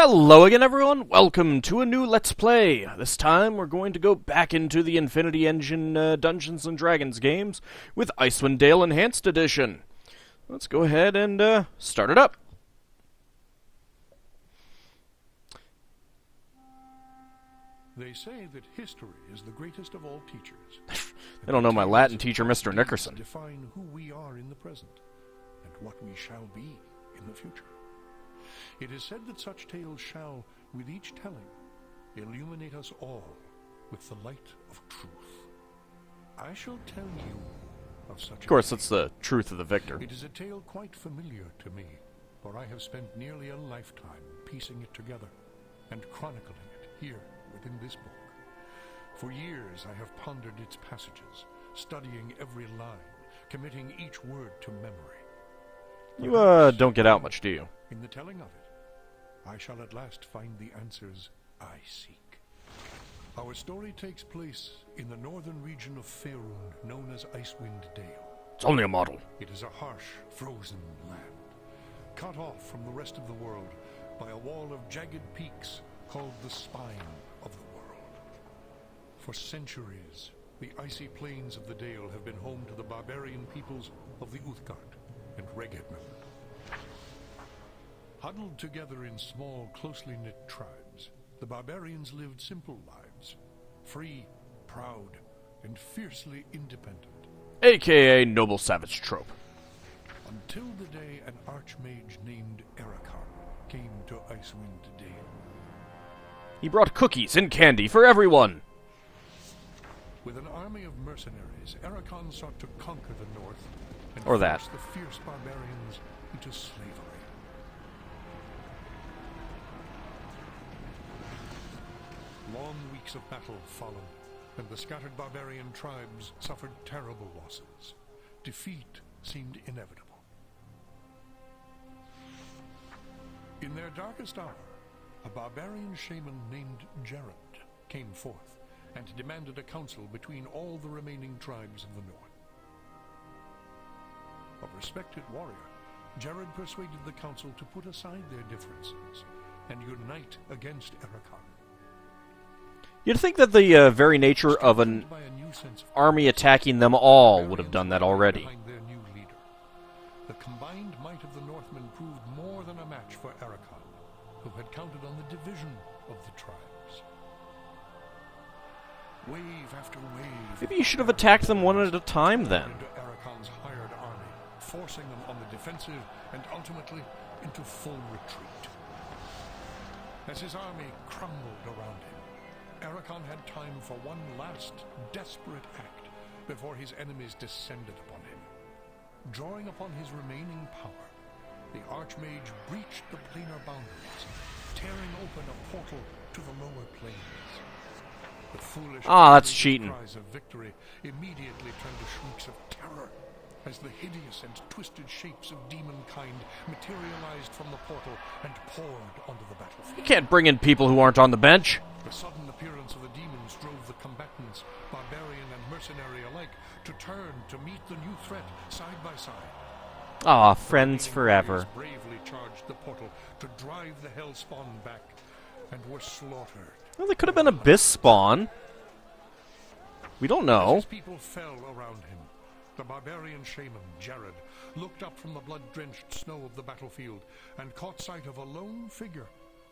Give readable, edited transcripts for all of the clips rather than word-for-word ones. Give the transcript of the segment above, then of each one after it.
Hello again, everyone! Welcome to a new Let's Play! This time we're going to go back into the Infinity Engine Dungeons & Dragons games with Icewind Dale Enhanced Edition. Let's go ahead and start it up. They say that history is the greatest of all teachers. I don't know my Latin teacher, Mr. Nickerson. Define who we are in the present and what we shall be in the future. It is said that such tales shall, with each telling, illuminate us all with the light of truth. I shall tell you of such. Of course, it's the truth of the victor. It is a tale quite familiar to me, for I have spent nearly a lifetime piecing it together and chronicling it here within this book. For years I have pondered its passages, studying every line, committing each word to memory. You, don't get out much, do you? In the telling of it, I shall at last find the answers I seek. Our story takes place in the northern region of Faerun, known as Icewind Dale. It's only a model. It is a harsh, frozen land, cut off from the rest of the world by a wall of jagged peaks called the Spine of the World. For centuries, the icy plains of the Dale have been home to the barbarian peoples of the Uthgard and Regedmund. Huddled together in small, closely knit tribes, the barbarians lived simple lives, free, proud, and fiercely independent. AKA Noble Savage Trope. Until the day an archmage named Ericon came to Icewind Dale. He brought cookies and candy for everyone. With an army of mercenaries, Ericon sought to conquer the north and Or that. force the fierce barbarians into slavery. Long weeks of battle followed, and the scattered barbarian tribes suffered terrible losses. Defeat seemed inevitable. In their darkest hour, a barbarian shaman named Jared came forth and demanded a council between all the remaining tribes of the north. A respected warrior, Jared persuaded the council to put aside their differences and unite against Ericon. You'd think that the very nature of an army attacking them all would have done that already. Their new leader. The combined might of the Northmen proved more than a match for Ericon, who had counted on the division of the tribes. Wave after wave. Maybe you should have attacked them one at a time then. Into Ericon's hired army, forcing them on the defensive and ultimately into full retreat. As his army crumbled around him, Ericon had time for one last desperate act before his enemies descended upon him. Drawing upon his remaining power, the Archmage breached the planar boundaries, tearing open a portal to the lower planes. The foolish that's cheating. cries of victory immediately turned to shrieks of terror as the hideous and twisted shapes of demonkind materialized from the portal and poured onto the battlefield. You can't bring in people who aren't on the bench. The sudden appearance of the demons drove the combatants, barbarian and mercenary alike, to turn to meet the new threat side by side. Aw, friends forever. Bravely charged the portal to drive the hell spawn back and were slaughtered. Well, there could have been Abyss spawn. We don't As know. his people fell around him, the barbarian shaman, Jared, looked up from the blood-drenched snow of the battlefield and caught sight of a lone figure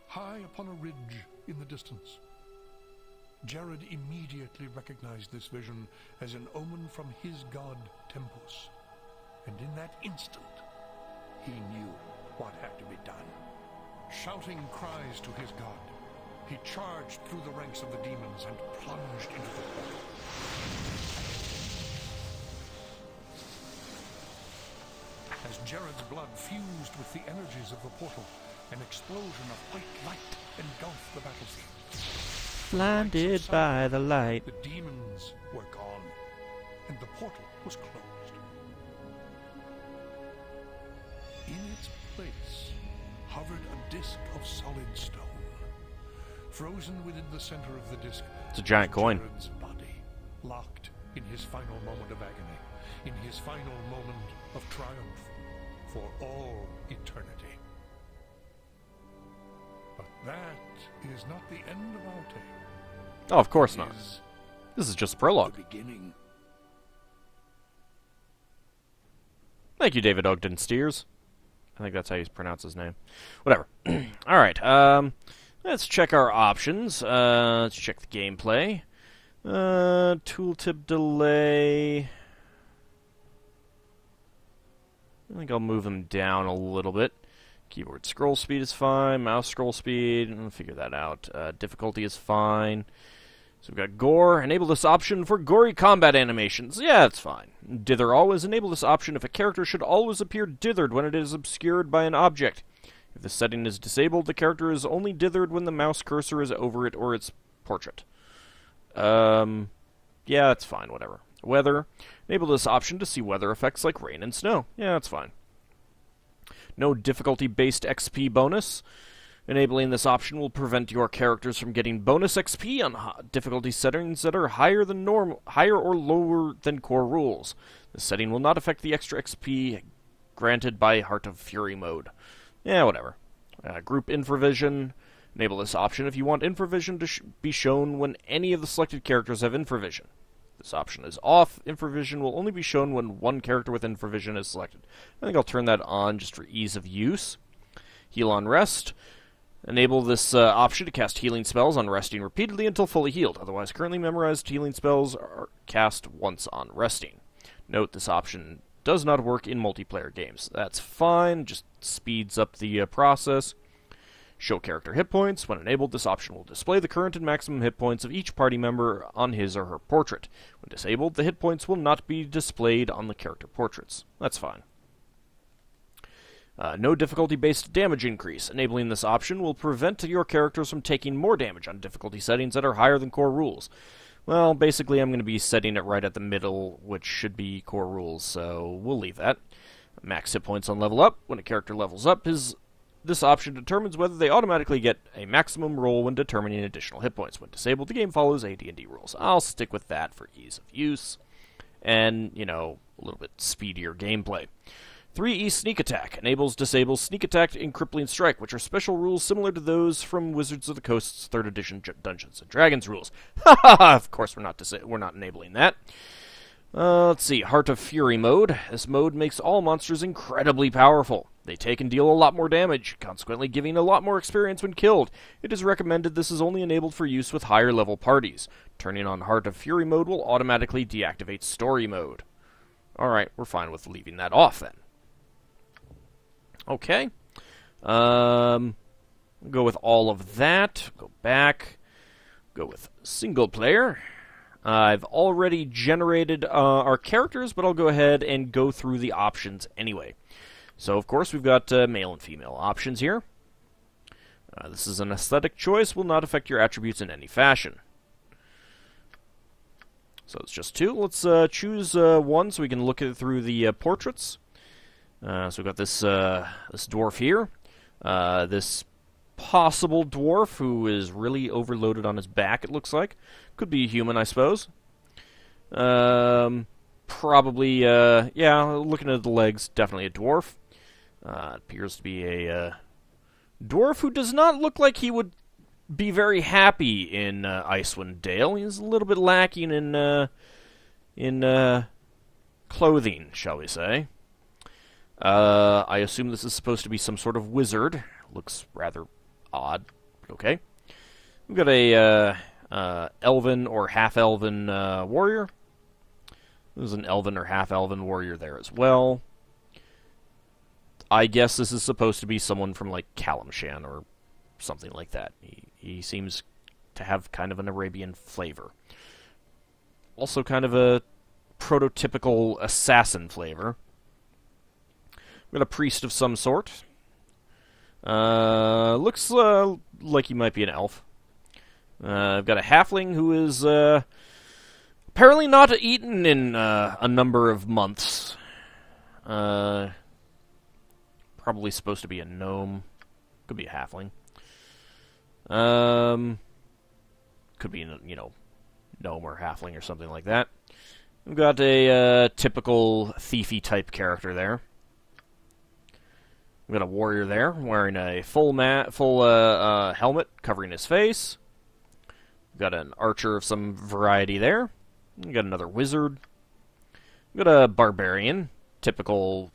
high upon a ridge in the distance. Jared immediately recognized this vision as an omen from his god, Tempus, and in that instant, he knew what had to be done. Shouting cries to his god, he charged through the ranks of the demons and plunged into the portal. As Jared's blood fused with the energies of the portal, an explosion of white light engulfed the battlefield. Blinded by the light. The demons were gone, and the portal was closed. In its place hovered a disk of solid stone. Frozen within the center of the disk, It's a giant coin. Jared's body, locked in his final moment of agony, in his final moment of triumph for all eternity. But is not the end of our tale. Oh, of course not. Is This is just a the prologue. beginning. Thank you, David Ogden Steers. I think that's how you pronounce his name. Whatever. Alright, let's check our options. Let's check the gameplay. Tooltip delay. I think I'll move him down a little bit. Keyboard scroll speed is fine. Mouse scroll speed, I'll figure that out. Difficulty is fine. So we've got gore. Enable this option for gory combat animations. Yeah, that's fine. Dither always. Enable this option if a character should always appear dithered when it is obscured by an object. If the setting is disabled, the character is only dithered when the mouse cursor is over it or its portrait. Yeah, that's fine, whatever. Weather. Enable this option to see weather effects like rain and snow. Yeah, that's fine. No difficulty-based XP bonus. Enabling this option will prevent your characters from getting bonus XP on difficulty settings that are higher or lower than core rules. This setting will not affect the extra XP granted by Heart of Fury mode. Yeah, whatever. Group infravision. Enable this option if you want infravision to be shown when any of the selected characters have infravision. This option is off. Infravision will only be shown when one character with infravision is selected. I think I'll turn that on just for ease of use. Heal on rest. Enable this option to cast healing spells on resting repeatedly until fully healed. Otherwise, currently memorized healing spells are cast once on resting. Note this option does not work in multiplayer games. That's fine, just speeds up the process. Show character hit points. When enabled, this option will display the current and maximum hit points of each party member on his or her portrait. When disabled, the hit points will not be displayed on the character portraits. That's fine. No difficulty-based damage increase. Enabling this option will prevent your characters from taking more damage on difficulty settings that are higher than core rules. Well, basically I'm going to be setting it right at the middle, which should be core rules, so we'll leave that. Max hit points on level up. When a character levels up, this option determines whether they automatically get a maximum roll when determining additional hit points. When disabled, the game follows AD&D rules. I'll stick with that for ease of use and, a little bit speedier gameplay. 3E Sneak Attack disables Sneak Attack and Crippling Strike, which are special rules similar to those from Wizards of the Coast's 3rd edition Dungeons & Dragons rules. Haha, of course we're not enabling that. Let's see, Heart of Fury mode. This mode makes all monsters incredibly powerful. They take and deal a lot more damage, consequently giving a lot more experience when killed. It is recommended this is only enabled for use with higher level parties. Turning on Heart of Fury mode will automatically deactivate Story mode. Alright, we're fine with leaving that off then. Okay. Go with all of that. Go back. Go with single player. I've already generated our characters, but I'll go ahead and go through the options anyway. So, of course, we've got male and female options here. This is an aesthetic choice. Will not affect your attributes in any fashion. So it's just two. Let's choose one so we can look at it through the portraits. So we've got this this dwarf here, this possible dwarf who is really overloaded on his back, it looks like. Could be a human, I suppose. Probably, yeah, looking at the legs, definitely a dwarf. Appears to be a dwarf who does not look like he would be very happy in Icewind Dale. He's a little bit lacking in clothing, shall we say. I assume this is supposed to be some sort of wizard. Looks rather odd, but okay. We've got a elven or half-elven warrior. There's an elven or half-elven warrior there as well. I guess this is supposed to be someone from, like, Kalimshan or something like that. He seems to have kind of an Arabian flavor. Also kind of a prototypical assassin flavor. We've got a priest of some sort. Looks like he might be an elf. I've got a halfling who is apparently not eaten in a number of months. Probably supposed to be a gnome. Could be a halfling. Could be, gnome or halfling or something like that. We've got a typical thiefy type character there. We've got a warrior there, wearing a full helmet, covering his face. We've got an archer of some variety there. We've got another wizard. We've got a barbarian, typical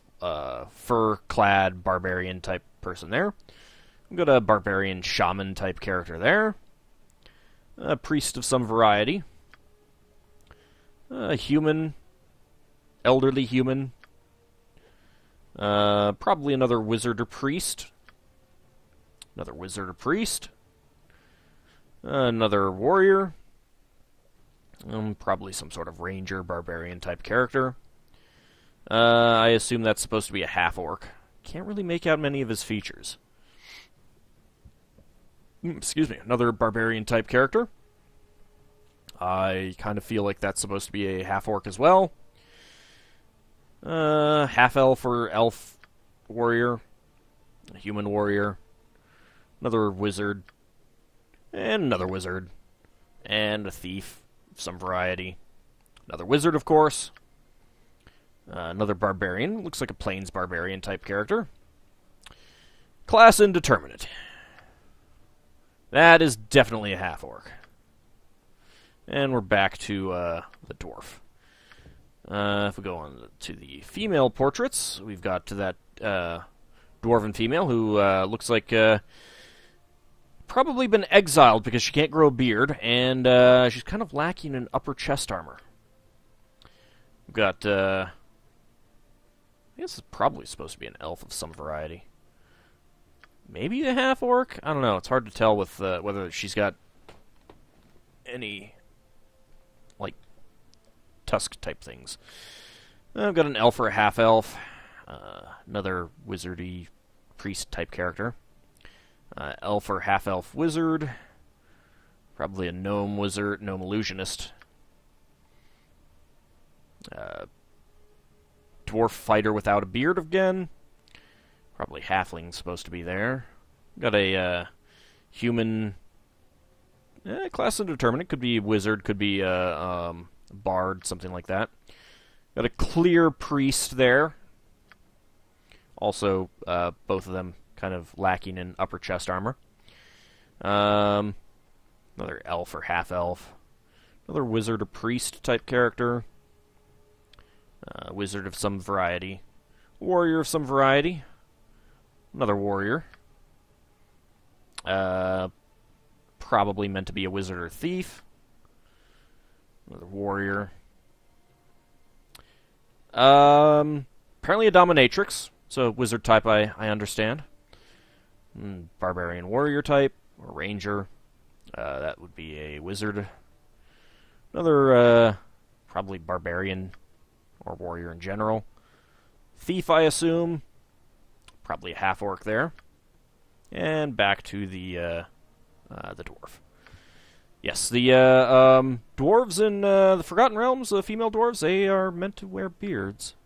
fur-clad barbarian-type person there. We've got a barbarian shaman-type character there. A priest of some variety. A human, elderly human. Probably another wizard or priest. Another wizard or priest. Another warrior. Probably some sort of ranger, barbarian-type character. I assume that's supposed to be a half-orc. Can't really make out many of his features. Excuse me, another barbarian-type character. I kind of feel like that's supposed to be a half-orc as well. Half-elf or elf warrior. A human warrior. Another wizard. And another wizard. And a thief of some variety. Another wizard, of course. Another barbarian. Looks like a plains barbarian-type character. Class indeterminate. That is definitely a half-orc. And we're back to the dwarf. If we go on to the female portraits, we've got to that dwarven female who looks like probably been exiled because she can't grow a beard, and she's kind of lacking in upper chest armor. We've got, I guess it's probably supposed to be an elf of some variety. Maybe a half-orc? I don't know. It's hard to tell with whether she's got any, like, tusk-type things. I've got an elf or a half-elf. Another wizardy priest-type character. Elf or half-elf wizard. Probably a gnome wizard, gnome illusionist. Dwarf fighter without a beard again. Probably halfling supposed to be there. Got a human class indeterminate. Could be wizard, could be bard, something like that. Got a clear priest there. Also, both of them kind of lacking in upper chest armor. Another elf or half-elf. Another wizard or priest type character. Wizard of some variety. Warrior of some variety. Another warrior. Probably meant to be a wizard or thief. Another warrior. Apparently a dominatrix. So wizard type I understand. Barbarian warrior type. Or ranger. That would be a wizard. Another probably barbarian or warrior in general. Thief, I assume. Probably a half-orc there. And back to the dwarf. Yes, the dwarves in the Forgotten Realms, the female dwarves, they are meant to wear beards.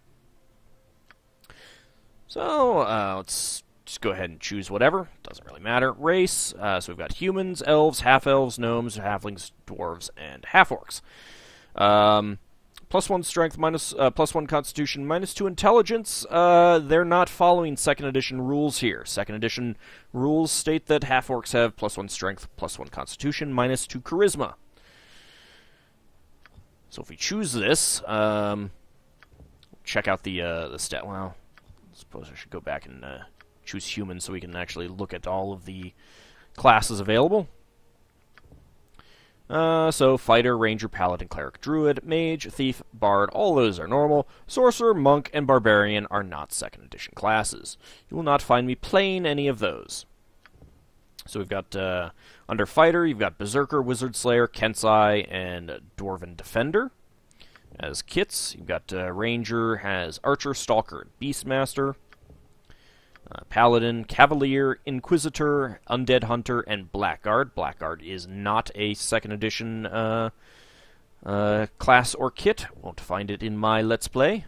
So, let's just go ahead and choose whatever. Doesn't really matter. Race, so we've got humans, elves, half-elves, gnomes, halflings, dwarves, and half-orcs. +1 strength, +1 constitution, -2 intelligence. They're not following 2nd edition rules here. 2nd edition rules state that half-orcs have +1 strength, +1 constitution, -2 charisma. So if we choose this, check out the stat. Well, I suppose I should go back and choose human so we can actually look at all of the classes available. So fighter, ranger, paladin, cleric, druid, mage, thief, bard, all those are normal. Sorcerer, monk, and barbarian are not 2nd edition classes. You will not find me playing any of those. So we've got, under fighter, you've got berserker, wizard slayer, kensai, and dwarven defender. As kits, you've got ranger has archer, stalker, and beastmaster. Paladin, Cavalier, Inquisitor, Undead Hunter, and Blackguard. Blackguard is not a 2nd edition class or kit. Won't find it in my Let's Play.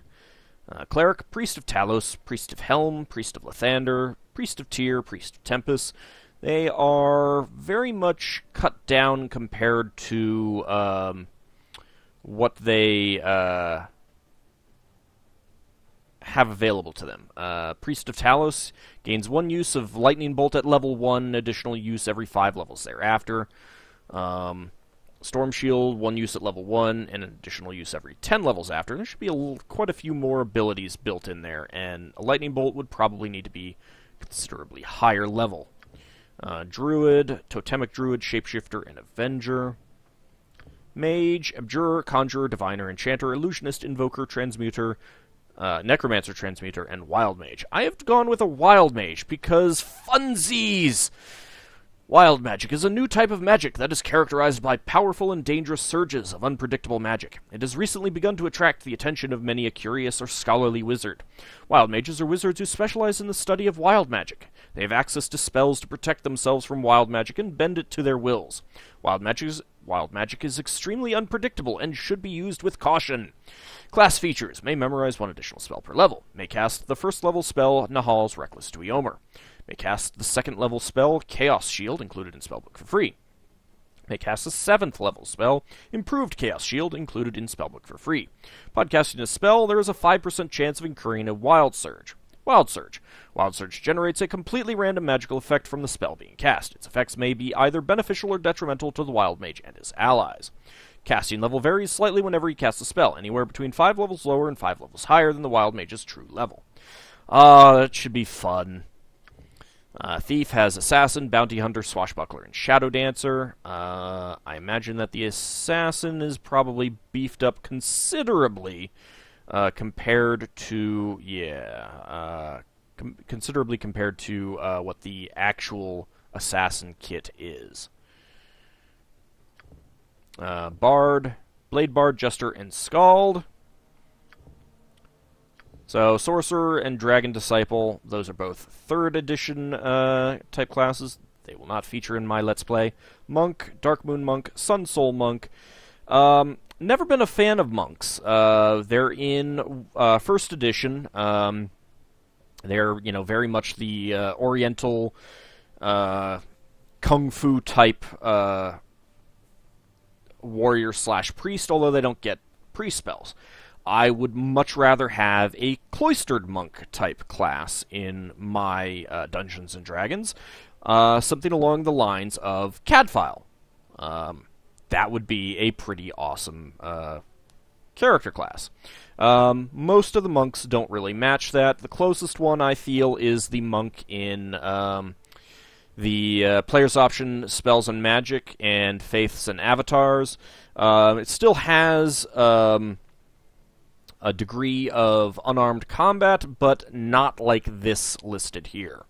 Cleric, Priest of Talos, Priest of Helm, Priest of Lathander, Priest of Tyr, Priest of Tempest. They are very much cut down compared to what they have available to them. Priest of Talos gains 1 use of Lightning Bolt at level 1, additional use every 5 levels thereafter. Storm Shield, 1 use at level 1, and an additional use every 10 levels after. There should be quite a few more abilities built in there, and a Lightning Bolt would probably need to be considerably higher level. Druid, Totemic Druid, Shapeshifter, and Avenger. Mage, Abjurer, Conjurer, Diviner, Enchanter, Illusionist, Invoker, Transmuter, Necromancer, Transmuter, and Wild Mage. I have gone with a Wild Mage because funsies! Wild magic is a new type of magic that is characterized by powerful and dangerous surges of unpredictable magic. It has recently begun to attract the attention of many a curious or scholarly wizard. Wild mages are wizards who specialize in the study of wild magic. They have access to spells to protect themselves from wild magic and bend it to their wills. Wild magic is extremely unpredictable and should be used with caution. Class features: may memorize 1 additional spell per level. May cast the 1st level spell Nahal's Reckless Dweomer. May cast the 2nd level spell Chaos Shield, included in Spellbook for free. May cast the 7th level spell Improved Chaos Shield, included in Spellbook for free. Upon casting a spell, there is a 5% chance of incurring a Wild Surge. Wild Surge. Wild Surge generates a completely random magical effect from the spell being cast. Its effects may be either beneficial or detrimental to the Wild Mage and his allies. Casting level varies slightly whenever he casts a spell, anywhere between 5 levels lower and 5 levels higher than the Wild Mage's true level. That should be fun. Thief has Assassin, Bounty Hunter, Swashbuckler, and Shadow Dancer. I imagine that the Assassin is probably beefed up considerably compared to, considerably compared to what the actual Assassin kit is. Bard, Blade Bard, Jester, and Scald. So, Sorcerer and Dragon Disciple, those are both 3rd edition type classes. They will not feature in my Let's Play. Monk, Dark Moon Monk, Sun Soul Monk. Never been a fan of monks. They're in 1st edition. They're, very much the Oriental Kung Fu type warrior/priest, although they don't get priest spells. I would much rather have a cloistered monk-type class in my Dungeons & Dragons. Something along the lines of Cadfile. That would be a pretty awesome character class. Most of the monks don't really match that. The closest one, I feel, is the monk in the Player's Option Spells and Magic and Faiths and Avatars. It still has a degree of unarmed combat, but not like this listed here.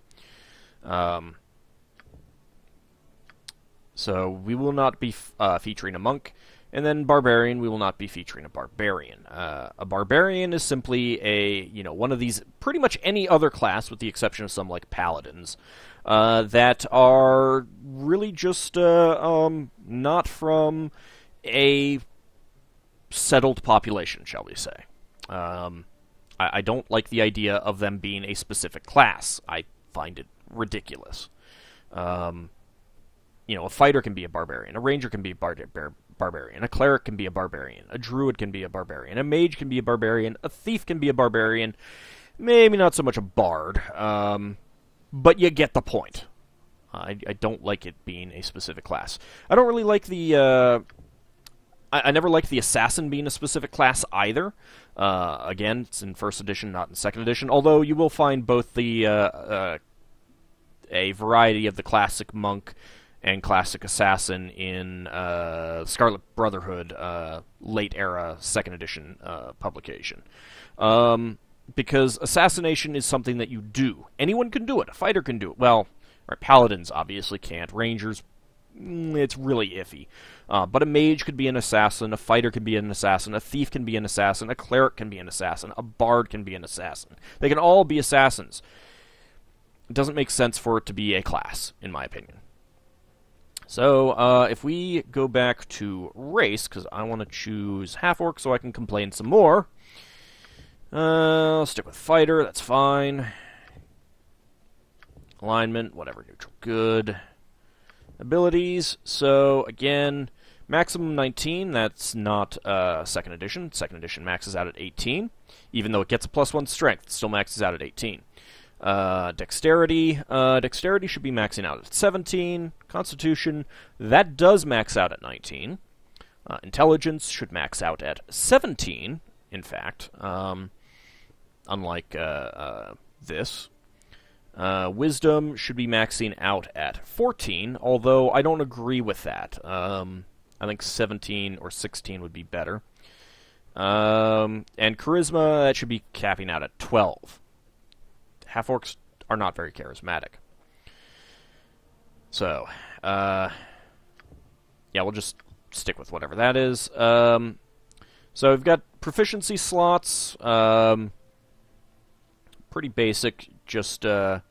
So we will not be featuring a monk, and then barbarian, we will not be featuring a barbarian. A barbarian is simply one of these, pretty much any other class, with the exception of some like paladins, that are really just not from a settled population, shall we say. I don't like the idea of them being a specific class. I find it ridiculous. A fighter can be a barbarian, a ranger can be a barbarian, a cleric can be a barbarian, a druid can be a barbarian, a mage can be a barbarian, a thief can be a barbarian, maybe not so much a bard, but you get the point. I don't like it being a specific class. I don't really like the... I never liked the assassin being a specific class either. Again, it's in 1st edition, not in 2nd edition, although you will find both the a variety of the classic monk and classic assassin in Scarlet Brotherhood, late era 2nd edition publication. Because assassination is something that you do. Anyone can do it. A fighter can do it. Well, paladins obviously can't. Rangers, it's really iffy. But a mage could be an assassin, a fighter can be an assassin, a thief can be an assassin, a cleric can be an assassin, a bard can be an assassin. They can all be assassins. It doesn't make sense for it to be a class, in my opinion. So, if we go back to race, because I want to choose half-orc so I can complain some more. I'll stick with fighter, that's fine. Alignment, whatever, neutral, good. Abilities, so, again, Maximum 19, that's not second edition. Second edition maxes out at 18. Even though it gets a +1 strength, it still maxes out at 18. Dexterity. Dexterity should be maxing out at 17. Constitution, that does max out at 19. Intelligence should max out at 17, in fact. Unlike this. Wisdom should be maxing out at 14, although I don't agree with that. I think 17 or 16 would be better. And Charisma, that should be capping out at 12. Half-orcs are not very charismatic. So, yeah, we'll just stick with whatever that is. So we've got proficiency slots. Pretty basic, just, let's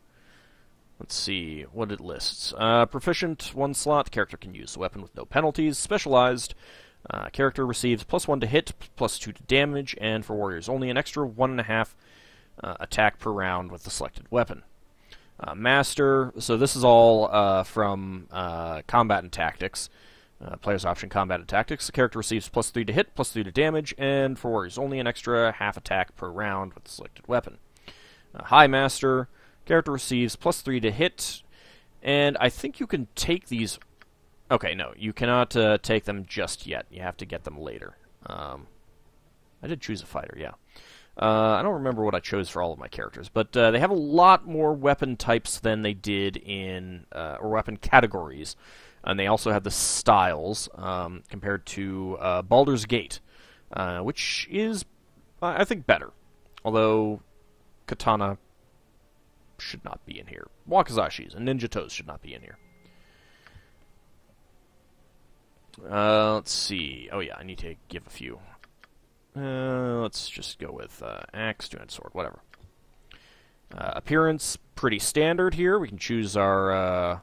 see what it lists. Proficient, 1 slot, character can use the weapon with no penalties. Specialized, character receives +1 to hit, +2 to damage, and for warriors only an extra 1.5 attack per round with the selected weapon. Master, so this is all from combat and tactics. Player's option, combat and tactics. The character receives +3 to hit, +3 to damage, and for warriors only an extra half attack per round with the selected weapon. High Master, character receives +3 to hit, and I think you can take these... Okay, no, you cannot take them just yet. You have to get them later. I did choose a fighter, yeah. I don't remember what I chose for all of my characters, but they have a lot more weapon types than they did in... or weapon categories. And they also have the styles, compared to Baldur's Gate, which is, I think, better. Although... Katana should not be in here. Wakizashis and Ninja Toes should not be in here. Let's see. Oh yeah, I need to give a few. Let's just go with axe, two-handed sword, whatever. Appearance, pretty standard here. We can choose our,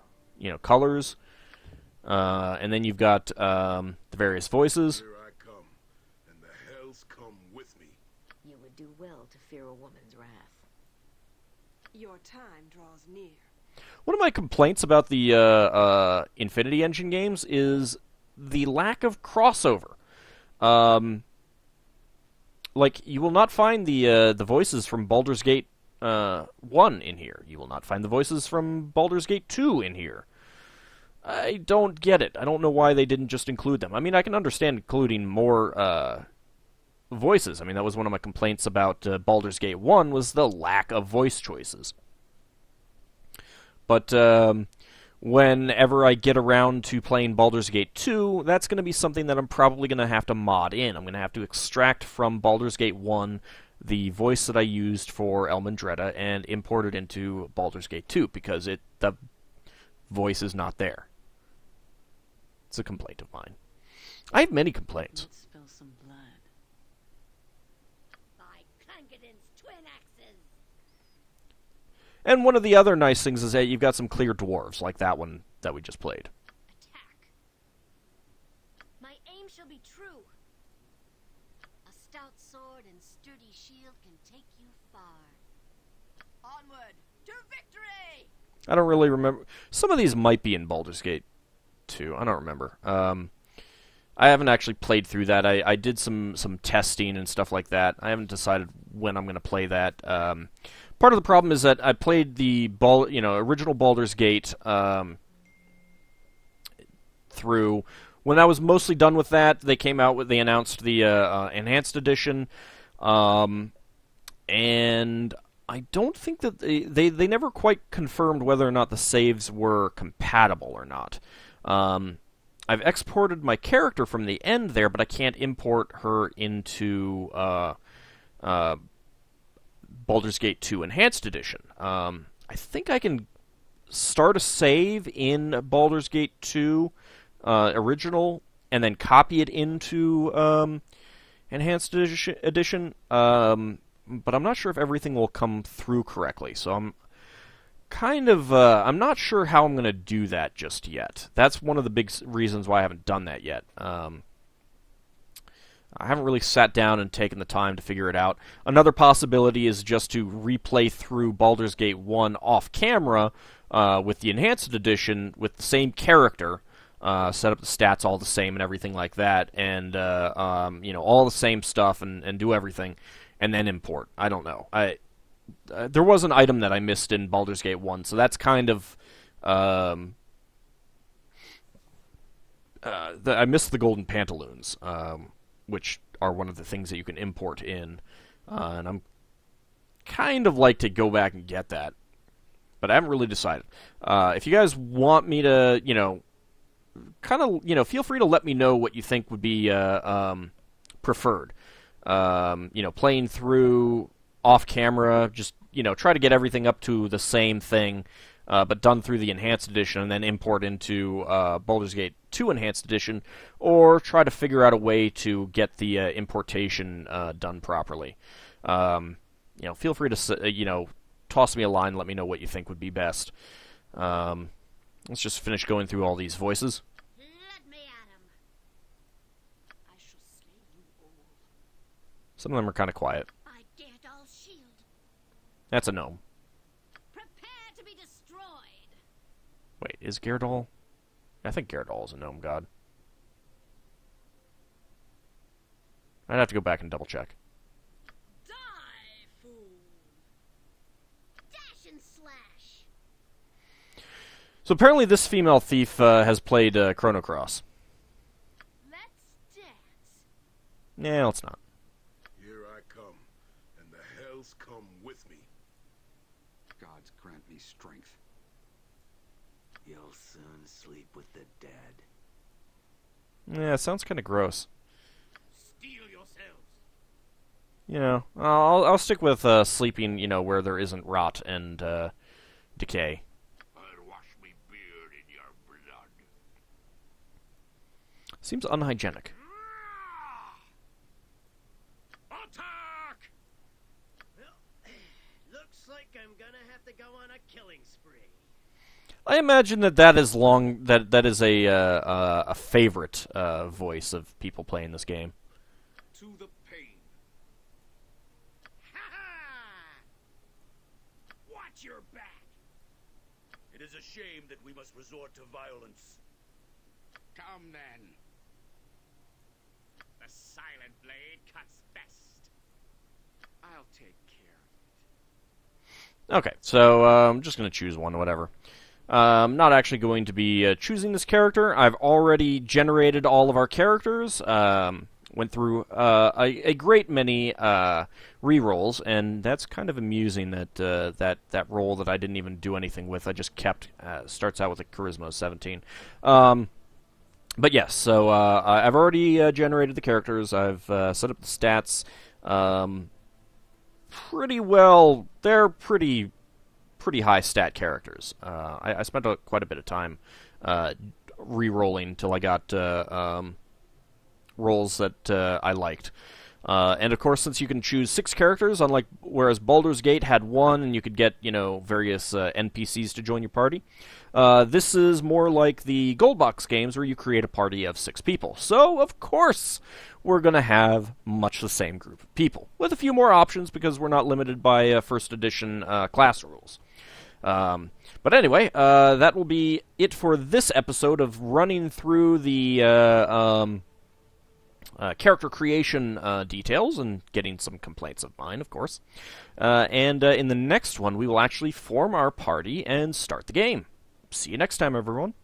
colors. And then you've got the various voices. Here I come, and the hells come with me. You would do well to fear a woman's wrath. Your time draws near. One of my complaints about the Infinity Engine games is the lack of crossover. Like, you will not find the voices from Baldur's Gate 1 in here. You will not find the voices from Baldur's Gate 2 in here. I don't get it. I don't know why they didn't just include them. I mean, I can understand including more voices. I mean, that was one of my complaints about Baldur's Gate 1, was the lack of voice choices. But whenever I get around to playing Baldur's Gate 2, that's going to be something that I'm probably going to have to mod in. I'm going to have to extract from Baldur's Gate 1 the voice that I used for Elmendretta and import it into Baldur's Gate 2, because the voice is not there. It's a complaint of mine. I have many complaints. Let's spill some blood. And one of the other nice things is that you've got some clear dwarves, like that one that we just played. Attack. My aim shall be true. A stout sword and sturdy shield can take you far. Onward to victory! I don't really remember. Some of these might be in Baldur's Gate 2. I don't remember. I haven't actually played through that. I did some testing and stuff like that. I haven't decided when I'm going to play that. Part of the problem is that I played the original Baldur's Gate through. When I was mostly done with that, they announced the enhanced edition, and I don't think that they never quite confirmed whether or not the saves were compatible or not. I've exported my character from the end there, but I can't import her into Baldur's Gate 2 Enhanced Edition. I think I can start a save in Baldur's Gate 2 Original and then copy it into Enhanced Edition, but I'm not sure if everything will come through correctly, so I'm not sure how I'm going to do that just yet. That's one of the big reasons why I haven't done that yet. I haven't really sat down and taken the time to figure it out. Another possibility is just to replay through Baldur's Gate 1 off camera with the Enhanced Edition with the same character, set up the stats all the same and everything like that, and all the same stuff and do everything, and then import. I don't know. There was an item that I missed in Baldur's Gate 1, so that's kind of I missed the golden pantaloons, which are one of the things that you can import in, and I'm kind of like to go back and get that, but I haven't really decided. If you guys want me to, feel free to let me know what you think would be preferred. Playing through off camera, just try to get everything up to the same thing, but done through the Enhanced Edition, and then import into Baldur's Gate 2 Enhanced Edition, or try to figure out a way to get the importation done properly. Feel free to toss me a line, let me know what you think would be best. Let's just finish going through all these voices. Let me at him. I shall slay you all. Some of them are kind of quiet. By Gerdal's shield. That's a gnome. Prepare to be destroyed. Wait, is Gerdal? I think Gerdal is a gnome god. I'd have to go back and double check. Die, fool. Dash and slash. So apparently this female thief has played Chrono Cross. Let's dance. Yeah, let's not. Here I come, and the hells come with me. Gods grant me strength. You'll soon sleep with the dead. Yeah, it sounds kind of gross. Steel yourselves. I'll stick with sleeping, where there isn't rot and decay. I'll wash me beard in your blood. Seems unhygienic. Attack! Well, looks like I'm gonna have to go on a killing spree. I imagine that is that is a favorite voice of people playing this game. To the pain. Ha ha! Watch your back. It is a shame that we must resort to violence. Come then. The silent blade cuts best. I'll take care of it. Okay, so I'm just going to choose one, whatever. I'm not actually going to be choosing this character. I've already generated all of our characters. Went through a great many re-rolls, and that's kind of amusing that that roll that I didn't even do anything with, I just kept. Starts out with a charisma of 17. But yes, so I've already generated the characters. I've set up the stats pretty well. They're pretty high stat characters. I spent quite a bit of time re-rolling till I got rolls that I liked. And of course, since you can choose 6 characters, whereas Baldur's Gate had 1, and you could get various NPCs to join your party, this is more like the Gold Box games where you create a party of 6 people. So of course, we're going to have much the same group of people, with a few more options because we're not limited by first edition class rules. But anyway, that will be it for this episode of running through the character creation details and getting some complaints of mine, of course. And in the next one, we will actually form our party and start the game. See you next time, everyone.